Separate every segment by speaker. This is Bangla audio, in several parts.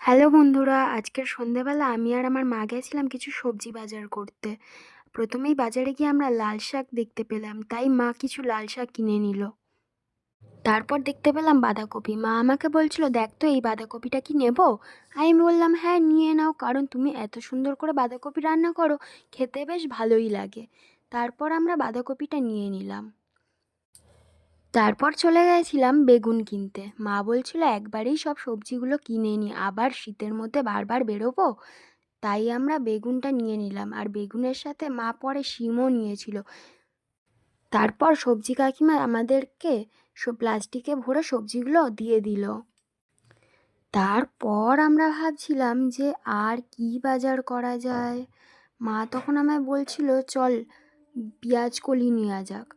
Speaker 1: হ্যালো বন্ধুরা, আজকের সন্ধেবেলা আমি আর আমার মা গেছিলাম কিছু সবজি বাজার করতে। প্রথমেই বাজারে গিয়ে আমরা লাল শাক দেখতে পেলাম, তাই মা কিছু লাল শাক কিনে নিল। তারপর দেখতে পেলাম বাঁধাকপি। মা আমাকে বলছিল, দেখ তো এই বাঁধাকপিটা কি নেব। আমি বললাম, হ্যাঁ নিয়ে নাও, কারণ তুমি এত সুন্দর করে বাঁধাকপি রান্না করো, খেতে বেশ ভালোই লাগে। তারপর আমরা বাঁধাকপিটা নিয়ে নিলাম। তারপর চলে গেছিলাম বেগুন কিনতে। মা বলছিল একবারেই সব সবজিগুলো কিনে নি, আবার শীতের মধ্যে বারবার বেরোবো। তাই আমরা বেগুনটা নিয়ে নিলাম, আর বেগুনের সাথে মা পরে শিমও নিয়েছিল। তারপর সবজি কাকিমা আমাদেরকে সব প্লাস্টিকে ভরে সবজিগুলো দিয়ে দিল। তারপর আমরা ভাবছিলাম যে আর কি বাজার করা যায়। মা তখন আমায় বলছিল, চল পেঁয়াজ কলি নেওয়া যাক,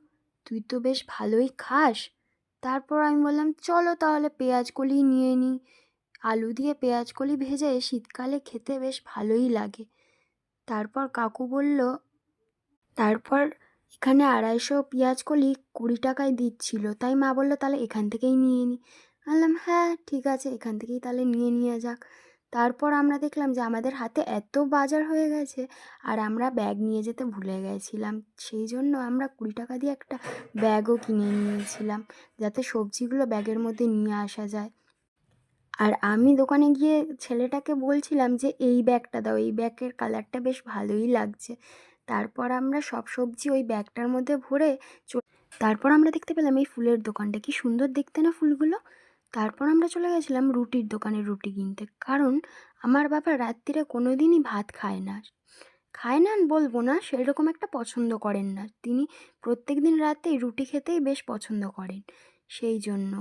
Speaker 1: তুই তো বেশ ভালোই খাস। তারপর আমি বললাম, চলো তাহলে পেঁয়াজ কলি নিয়ে নিই। আলু দিয়ে পেঁয়াজ কলি ভেজে শীতকালে খেতে বেশ ভালোই লাগে। তারপর কাকু বলল, তারপর এখানে 250 পেঁয়াজ কলি 20 টাকায় দিচ্ছিল, তাই মা বলল তাহলে এখান থেকেই নিয়ে নিই। বললাম হ্যাঁ ঠিক আছে, এখান থেকেই তাহলে নিয়ে নেওয়া যাক। তারপর আমরা দেখলাম যে আমাদের হাতে এত বাজার হয়ে গেছে, আর আমরা ব্যাগ নিয়ে যেতে ভুলে গেছিলাম। সেই জন্য আমরা 20 টাকা দিয়ে একটা ব্যাগও কিনে নিয়েছিলাম, যাতে সবজিগুলো ব্যাগের মধ্যে নিয়ে আসা যায়। আর আমি দোকানে গিয়ে ছেলেটাকে বলছিলাম যে এই ব্যাগটা দাও, এই ব্যাগের কালারটা বেশ ভালোই লাগছে। তারপর আমরা সব সবজি ওই ব্যাগটার মধ্যে ভরে তারপর আমরা দেখতে পেলাম এই ফুলের দোকানটা, কি সুন্দর দেখতে না ফুলগুলো। তারপর আমরা চলে গেছিলাম রুটির দোকানে রুটি কিনতে, কারণ আমার বাবা রাত্রিরে কোনো দিনই ভাত খায় না। খায় না বলবো না, সেরকম একটা পছন্দ করেন না তিনি। প্রত্যেক দিন রাতেই রুটি খেতেই বেশ পছন্দ করেন, সেই জন্য।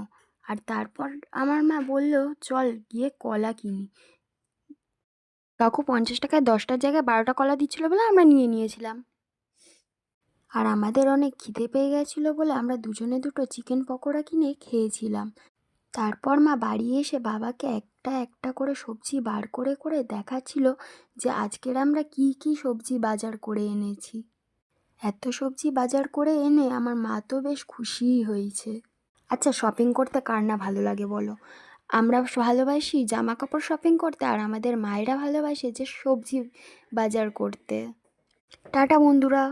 Speaker 1: আর তারপর আমার মা বলল, চল গিয়ে কলা কিনি। কাকু 50 টাকায় 10টার জায়গায় 12টা কলা দিচ্ছিল বলে আমরা নিয়ে নিয়েছিলাম। আর আমাদের অনেক খিদে পেয়ে গেছিলো বলে আমরা দুজনে দুটো চিকেন পকোড়া কিনে খেয়েছিলাম। তারপর মা বাড়ি এসে বাবাকে একটা একটা করে সবজি বার করে করে দেখাচ্ছিল যে আজকের আমরা কি কি সবজি বাজার করে এনেছি। এত সবজি বাজার করে এনে আমার মা তো বেশ খুশিই হয়েছে। আচ্ছা, শপিং করতে কার না ভালো লাগে বলো? আমরা ভালোবাসি জামা কাপড় শপিং করতে, আর আমাদের মায়েরা ভালোবাসে যে সবজি বাজার করতে। টাটা বন্ধুরা।